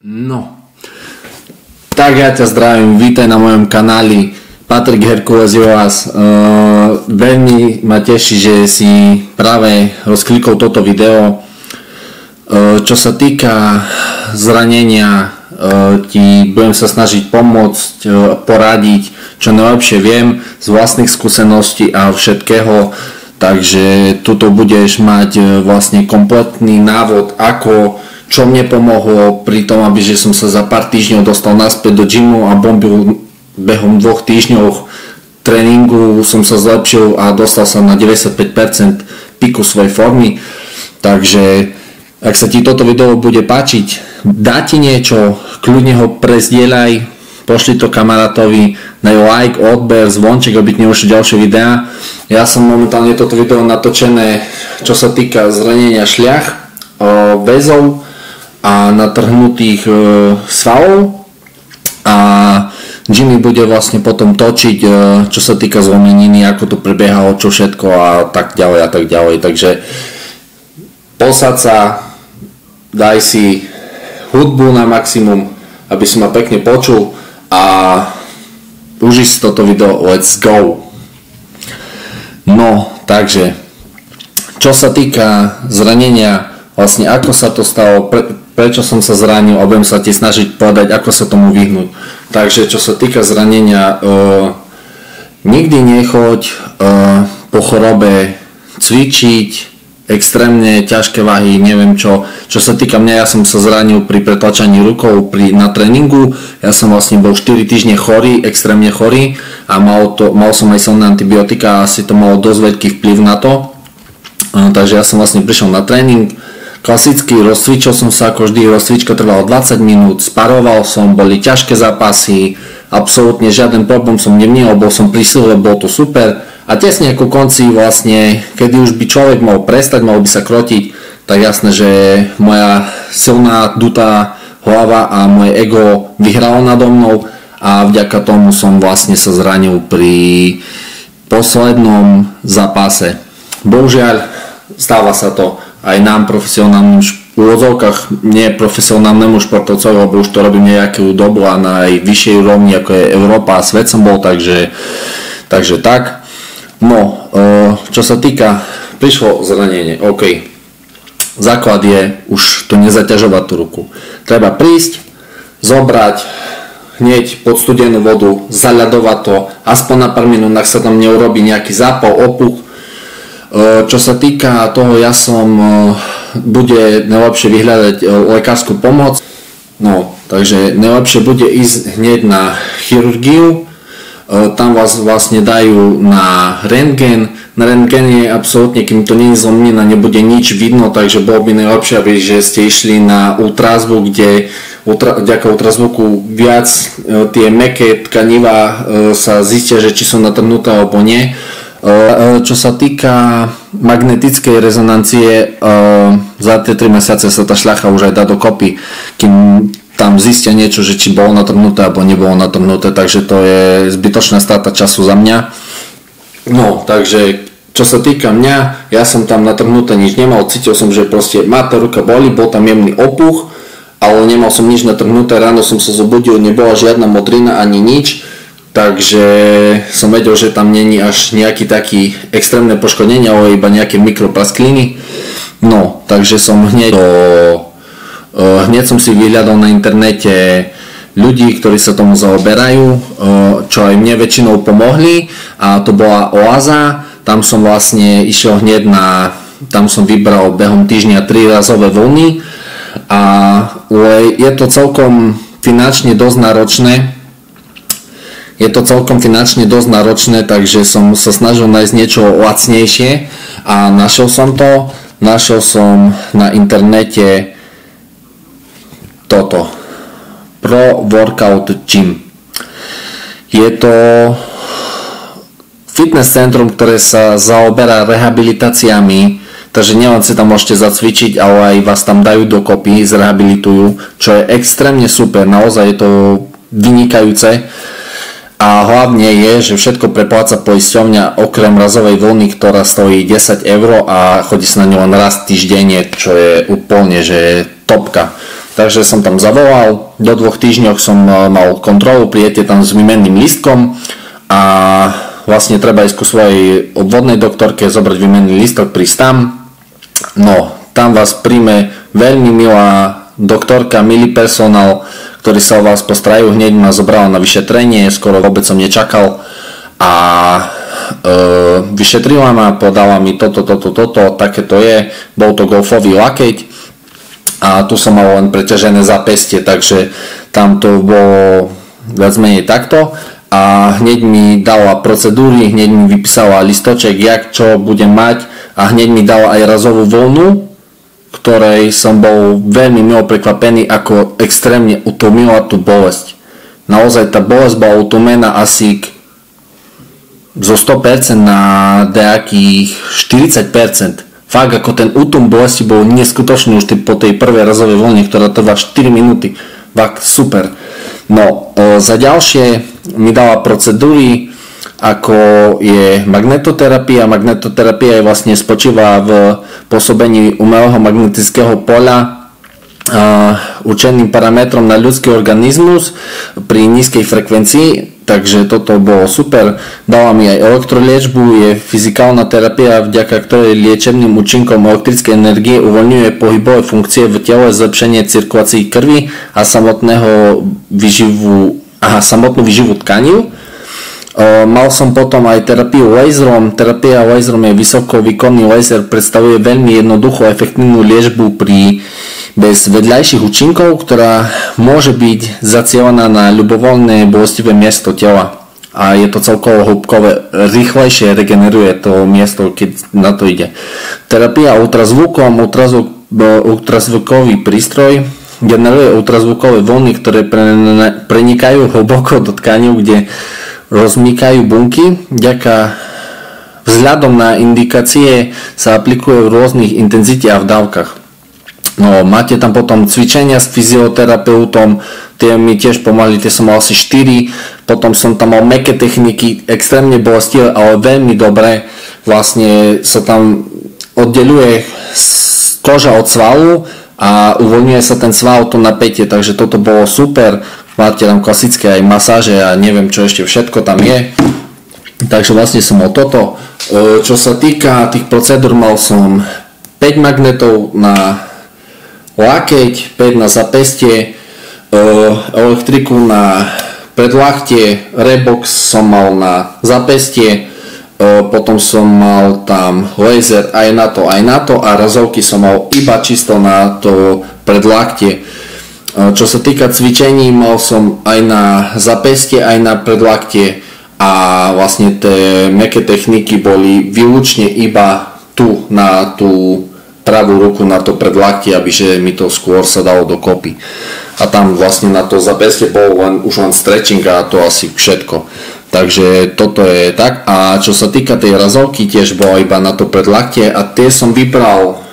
No, tak ja ťa zdravím, vítaj na mojom kanáli Patrik Herkules je vás. Veľmi ma teší, že si práve rozklikol toto video. Čo sa týka zranenia, ti budem sa snažiť pomôcť, poradiť, čo najlepšie viem z vlastných skúseností a všetkého. Takže tuto budeš mať vlastne kompletný návod, čo mne pomohlo pri tom, aby že som sa za pár týždňov dostal naspäť do gymu a bombil behom 2 týždňov tréningu som sa zlepšil a dostal sa na 95% piku svojej formy. Takže ak sa ti toto video bude páčiť, dá ti niečo, kľudne ho prezdieľaj, pošli to kamarátovi, daj like, odber, zvonček, aby ti neušli ďalšie videá. Ja som momentálne toto video natočené, čo sa týka zranenia šľach, väzov a natrhnutých svalov, a Jimmy bude vlastne potom točiť, čo sa týka zlomeniny, ako to prebiehalo, čo všetko a tak ďalej a tak ďalej. Takže posaď sa, daj si hudbu na maximum, aby si ma pekne počul a užij si toto video. Let's go! No, takže čo sa týka zranenia, vlastne ako sa to stalo, prečo som sa zranil, a budem sa ti snažiť povedať, ako sa tomu vyhnúť. Takže čo sa týka zranenia, nikdy nechoď po chorobe cvičiť extrémne ťažké váhy, neviem čo. Čo sa týka mňa, ja som sa zranil pri pretlačaní rukou na tréningu. Ja som vlastne bol 4 týždne chorý, extrémne chorý, a mal som aj silné antibiotika a asi to malo dosť veľký vplyv na to. Takže ja som vlastne prišiel na tréning klasicky, rozcvičil som sa, ako vždy, rozcvička trvala 20 minút, sparoval som, boli ťažké zápasy, absolútne žiaden problém som nemal, bol som pri sile, bol to super. A tesne ako konci vlastne, kedy už by človek mal prestať, mal by sa krotiť, tak jasné, že moja silná dutá hlava a moje ego vyhralo nado mnou a vďaka tomu som vlastne sa zranil pri poslednom zápase. Bohužiaľ, stáva sa to aj nám, profesionálnym v úvodzovkách neprofesionálnemu športovcovi, lebo už to robím nejakú dobu a na aj vyššej úrovni, ako je Európa a svet som bol, takže tak. No, čo sa týka, prišlo zranenie, OK. Základ je už to nezaťažovať tú ruku. Treba prísť, zobrať hneď pod studenú vodu, zaľadovať to, aspoň na pár minút, ak sa tam neurobí nejaký zápal, opuch. Čo sa týka toho, bude najlepšie vyhľadať lekárskú pomoc. No, takže najlepšie bude ísť hneď na chirurgiu. Tam vás vlastne dajú na rentgen. Na rentgen je absolútne, kým to nie je zlomenina, nebude nič vidno, takže bolo by najlepšie, aby ste išli na ultrazvuk, kde vďaka ultrazvuku viac tie mäkké tkanivá sa zistia, že či sú natrhnuté alebo nie. Čo sa týka magnetickej rezonancie, za tie 3 mesiace sa tá šľacha už aj dá dokopy, kým tam zistia niečo, že či bolo natrhnuté alebo nebolo natrhnuté, takže to je zbytočná strata času za mňa. No, takže čo sa týka mňa, ja som tam natrhnuté nič nemal, cítil som, že proste ma tá ruka boli, bol tam jemný opuch, ale nemal som nič natrhnuté, ráno som sa zobudil, nebola žiadna modrina ani nič. Takže som vedel, že tam není až nejaký taký extrémne poškodenie, ale iba nejaké mikropraskliny. No, takže som hneď som si vyhľadal na internete ľudí, ktorí sa tomu zaoberajú, čo aj mne väčšinou pomohli, a to bola Oáza. Tam som vlastne išiel hneď tam som vybral behom týždňa 3 razové vlny a je to celkom finančne dosť náročné. Takže som sa snažil nájsť niečo lacnejšie a našiel som na internete toto Pro Workout Gym. Je to fitness centrum, ktoré sa zaoberá rehabilitáciami, takže nielen si tam môžete zacvičiť, ale aj vás tam dajú dokopy, zrehabilitujú, čo je extrémne super, naozaj je to vynikajúce. A hlavne je, že všetko prepláca poisťovňa okrem razovej vlny, ktorá stojí 10 € a chodí sa na ňu len raz týždenne, čo je úplne že topka. takže som tam zavolal, do 2 týždňoch som mal kontrolu, prijete tam s výmenným lístkom a vlastne treba ísť ku svojej obvodnej doktorke, zobrať výmenný lístok, prísť tam. No, tam vás príjme veľmi milá doktorka, milý personál, ktorý sa o vás postarajú, hneď ma zobrala na vyšetrenie, skoro vôbec som nečakal a vyšetrila ma, podala mi toto, také to je, bol to golfový lakeť a tu som mal len preťažené zápästie, takže tam to bolo viac menej takto a hneď mi dala procedúry, hneď mi vypísala listoček, jak čo budem mať a hneď mi dala aj razovú voľnu, ktorej som bol veľmi milo prekvapený, ako extrémne utlmila tú bolesť. Naozaj tá bolesť bola utlmená asi zo 100% na nejakých 40%. Fakt, ako ten útlm bolesti bol neskutočný už po tej prvej razovej vlne, ktorá trvá 4 minúty. Fakt, super. No, za ďalšie mi dala procedúry, ako je magnetoterapia. Magnetoterapia je vlastne spočíva v pôsobení umelého magnetického poľa určeným parametrom na ľudský organizmus pri nízkej frekvencii, takže toto bolo super. Dala mi aj elektroliečbu, je fyzikálna terapia, vďaka ktorej liečebným účinkom elektrickej energie uvoľňuje pohybové funkcie v tele, zlepšenie cirkulácií krvi a samotnú výživu tkanív. Mal som potom aj terapiu laserom. Terapia laserom je vysokovýkonný laser, predstavuje veľmi jednoduchú a efektívnu liečbu bez vedľajších účinkov, ktorá môže byť zacielená na ľubovoľné bolestivé miesto tela. A je to celkovo hĺbkové, rýchlejšie regeneruje to miesto, keď na to ide. Terapia ultrazvukom, ultrazvukový prístroj generuje ultrazvukové vlny, ktoré prenikajú hlboko do tkaní, kde rozmýkajú bunky. Vzhľadom na indikácie sa aplikuje v rôznych intenzite a v dávkach. No, máte tam potom cvičenia s fyzioterapeutom, tie mi tiež pomohli, tie som mal asi 4, potom som tam mal mäkké techniky, extrémne bolestivé, ale veľmi dobré, vlastne sa tam oddeľuje koža od svalu a uvoľňuje sa ten sval, to napätie, takže toto bolo super. Máte tam klasické aj masáže a neviem čo ešte všetko tam je, takže vlastne som mal toto. Čo sa týka tých procedúr, mal som 5 magnetov na lakeť, 5 na zapestie, elektriku na predlaktie, Rebox som mal na zapestie, potom som mal tam laser aj na to a razovky som mal iba čisto na to predlaktie. Čo sa týka cvičení, mal som aj na zapestie, aj na predlaktie a vlastne tie mäkké techniky boli výlučne iba tu na tú pravú ruku, na to predlaktie, aby že mi to skôr sa dalo dokopy. A tam vlastne na to zapestie bol už len stretching a to asi všetko. Takže toto je tak. A čo sa týka tej razovky, tiež bola iba na to predlaktie a tie som vybral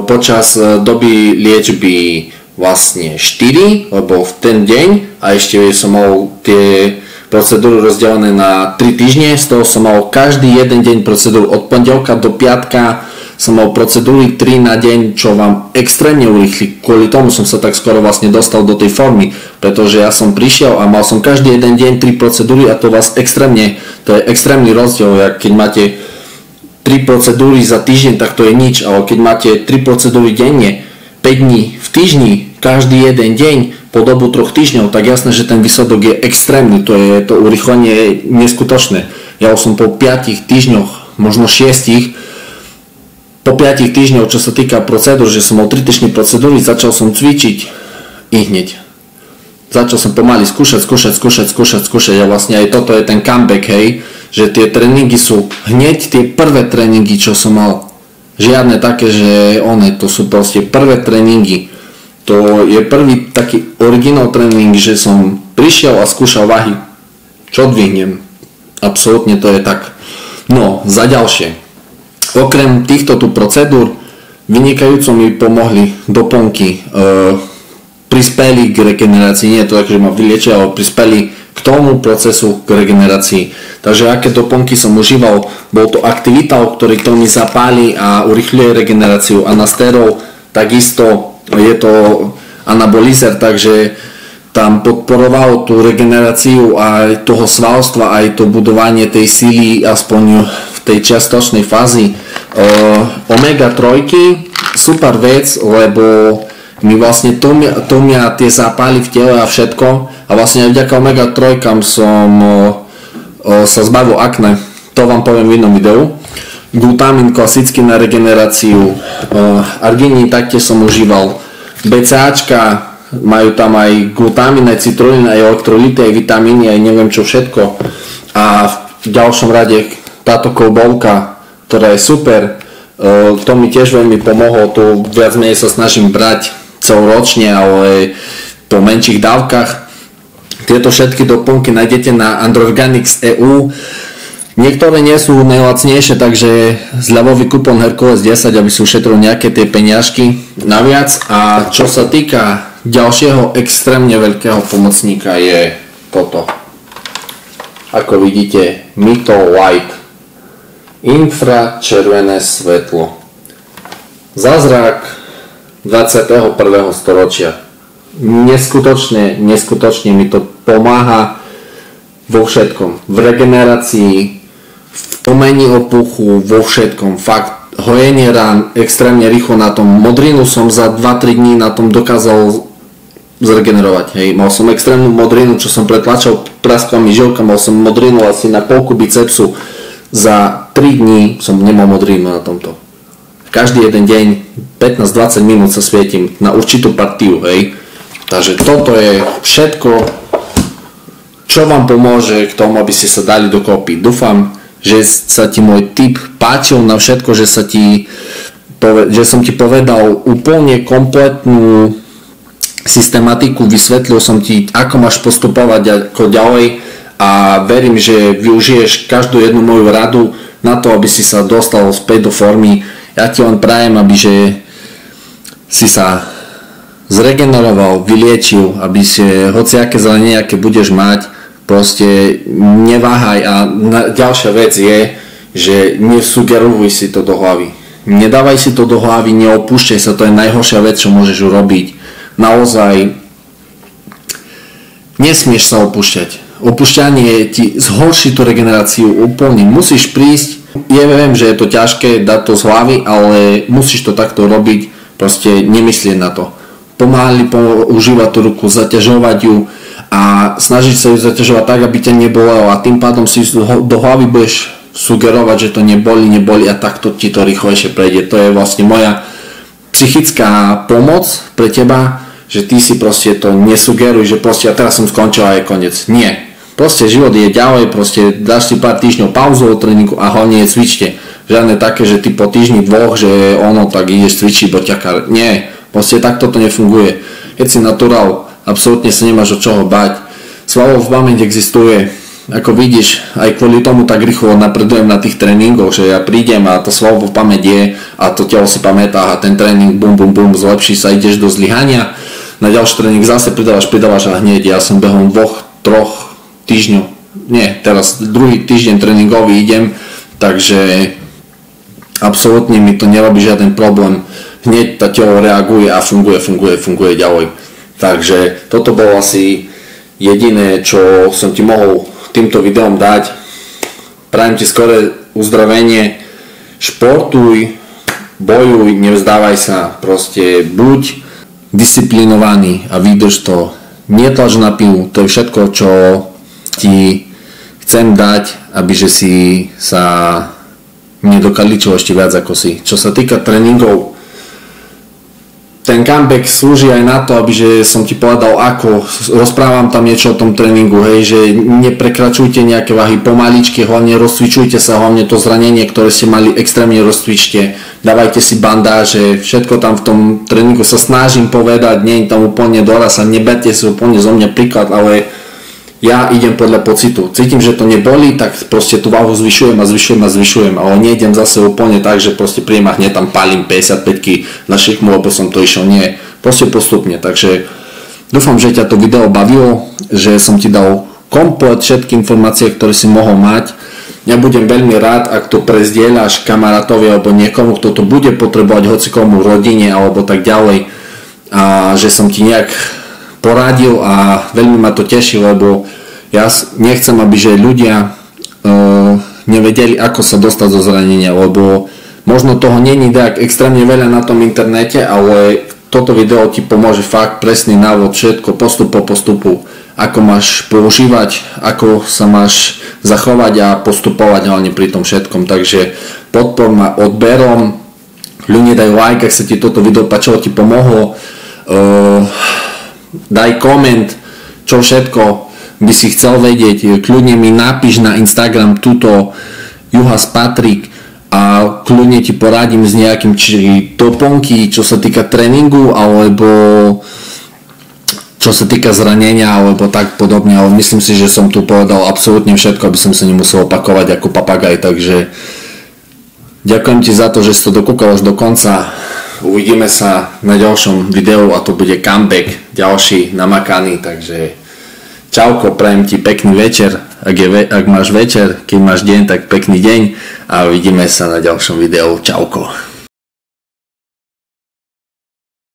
počas doby liečby vlastne 4, lebo v ten deň a ešte som mal tie procedúry rozdelené na 3 týždne, z toho som mal každý jeden deň procedúru od pondelka do piatka, som mal procedúry 3 na deň, čo vám extrémne urýchli. Kvôli tomu som sa tak skoro vlastne dostal do tej formy, pretože ja som prišiel a mal som každý jeden deň 3 procedúry a to vás extrémne, to je extrémny rozdiel, keď máte 3 procedúry za týždeň, tak to je nič, ale keď máte 3 procedúry denne, 5 dní v týždni, každý jeden deň po dobu 3 týždňov, tak jasné, že ten výsledok je extrémny, to urýchlenie je neskutočné. Ja už som po 5 týždňoch, možno 6, po 5 týždňov, čo sa týka procedúr, že som mal 3 týždne procedúry, začal som cvičiť i hneď. Začal som pomaly skúšať a vlastne aj toto je ten comeback, hej, že tie tréningy sú hneď tie prvé tréningy, čo som mal. Žiadne také, že to sú proste prvé tréningy. To je prvý taký originál tréning, že som prišiel a skúšal váhy. Čo dvihnem? Absolútne to je tak. No, za ďalšie. Okrem týchto tu procedúr vynikajúco mi pomohli doplnky. Prispeli k regenerácii, nie je to tak, že ma vyliečia, ale prispeli k tomu procesu k regenerácii. Takže aké doplnky som užíval, bol to aktivital, ktorý to mi zapáli a urychľuje regeneráciu. Anasterol, takisto je to anabolizer, takže tam podporovalo tú regeneráciu aj toho svalstva, aj to budovanie tej síly, aspoň v tej čiastočnej fázi. Omega 3, super vec, lebo mi vlastne tlmia tie zápaly v tele a všetko a vlastne aj vďaka omega 3 som sa zbavil akné, to vám poviem v inom videu. Glutamín klasický na regeneráciu, arginín taktiež som užíval, BCAčka, majú tam aj glutamín, aj citrulín, aj elektrolyty, aj vitamíny, aj neviem čo všetko. A v ďalšom rade táto kolbovka, ktorá je super, to mi tiež veľmi pomohlo, to viac menej sa snažím brať celoročne, ale po menších dávkach. Tieto všetky doplnky nájdete na Androorganics.eu. Niektoré nie sú najlacnejšie, takže zľavový kupón Herkules 10, aby si ušetril nejaké tie peniažky naviac. A čo sa týka ďalšieho extrémne veľkého pomocníka je toto. Ako vidíte, Mito Light. Infračervené svetlo. Zázrak 21. storočia. Neskutočne mi to pomáha vo všetkom. V regenerácii, v umení opuchu, vo všetkom. Fakt, hojenie rán extrémne rýchlo na tom. Modrinu som za 2-3 dní na tom dokázal zregenerovať. Hej. Mal som extrémnu modrinu, čo som pretlačal praskovými žilkami, mal som modrinu asi na polku bicepsu. Za 3 dní som nemal modrinu na tomto. Každý jeden deň 15-20 minút sa svietim na určitú partiu, hej. Takže toto je všetko, čo vám pomôže k tomu, aby ste sa dali dokopy. Dúfam, že sa ti môj tip páčil na všetko, že som ti povedal úplne kompletnú systematiku, vysvetlil som ti, ako máš postupovať ako ďalej a verím, že využiješ každú jednu moju radu na to, aby si sa dostal späť do formy. Ja ti len prajem, aby si sa zregeneroval, vyliečil, aby si hociaké zranenia, aké budeš mať, proste neváhaj. A ďalšia vec je, že nesugeruj si to do hlavy. Nedávaj si to do hlavy, neopúšťaj sa, to je najhoršia vec, čo môžeš urobiť. Naozaj nesmieš sa opúšťať. Opúšťanie ti zhorší tú regeneráciu úplne. Musíš prísť, ja viem, že je to ťažké dať to z hlavy, ale musíš to takto robiť, proste nemyslieť na to. Pomáhali užívať tú ruku, zaťažovať ju a snažiť sa ju zaťažovať tak, aby ťa nebolelo a tým pádom si do hlavy budeš sugerovať, že to neboli a takto ti to rýchlejšie prejde. To je vlastne moja psychická pomoc pre teba, že ty si proste to nesugeruj, že proste ja teraz som skončil a je koniec. Nie. Proste život je ďalej, proste dáš si pár týždňov pauzu od tréningu a hlavne cvičte. Žiadne také, že ty po týždni dvoch, že ono tak ideš cvičiť, boťakár. Nie. Proste takto to nefunguje. Keď si naturál, absolútne sa nemáš od čoho bať. Svalová pamäť existuje. Ako vidíš, aj kvôli tomu tak rýchlo napredujem na tých tréningoch, že ja prídem a to svalová pamäť je a to telo si pamätá a ten tréning bum, zlepší sa, ideš do zlyhania. Na ďalší tréning zase pridávaš a hneď. Ja som behom 2-3 týždňov, nie, teraz druhý týždeň tréningový idem, takže absolútne mi to nerobí žiaden problém. Hneď tá telo reaguje a funguje ďalej. Takže toto bolo asi jediné, čo som ti mohol týmto videom dať. Prajem ti skoré uzdravenie, športuj, bojuj, nevzdávaj sa, proste buď disciplinovaný a vydrž to, netlač na pilu, to je všetko, čo ti chcem dať, aby že si sa nedokaličil ešte viac ako si. Čo sa týka tréningov, ten comeback slúži aj na to, aby že som ti povedal ako, rozprávam tam niečo o tom tréningu, hej, že neprekračujte nejaké váhy pomaličky, hlavne rozcvičujte sa, hlavne to zranenie, ktoré ste mali, extrémne rozcvičte, dávajte si bandáže, všetko tam v tom tréningu sa snažím povedať, nie je tam úplne doraz a neberte si úplne zo mňa príklad, ale ja idem podľa pocitu. Cítim, že to neboli, tak proste tú váhu zvyšujem, ale nejdem zase úplne tak, že proste príjem a hneď tam palím 55-ky na šikmu, lebo som to išiel. Nie, proste postupne. Takže dúfam, že ťa to video bavilo, že som ti dal komplet všetky informácie, ktoré si mohol mať. Ja budem veľmi rád, ak to prezdieľaš kamarátovi alebo niekomu, kto to bude potrebovať, hocikomu rodine alebo tak ďalej. a že som ti nejak poradil a veľmi ma to teší, lebo ja nechcem, aby že ľudia nevedeli, ako sa dostať zo zranenia, lebo možno toho není tak extrémne veľa na tom internete, ale toto video ti pomôže fakt presný návod, všetko postup po postupu, ako máš používať, ako sa máš zachovať a postupovať hlavne pri tom všetkom. Takže podpor ma odberom, ľudia daj like, ak sa ti toto video páčilo, ti pomohlo, daj koment, čo všetko by si chcel vedieť, kľudne mi napíš na Instagram túto Juhas Patrik a kľudne ti poradím s nejakým či doplnky, čo sa týka tréningu alebo čo sa týka zranenia alebo tak podobne, ale myslím si, že som tu povedal absolútne všetko, aby som sa nemusel opakovať ako papagaj, takže ďakujem ti za to, že si to dokúkal až do konca. Uvidíme sa na ďalšom videu a to bude comeback ďalší namakaný, takže čauko, prajem ti pekný večer, ak máš večer, keď máš deň, tak pekný deň a vidíme sa na ďalšom videu, čauko.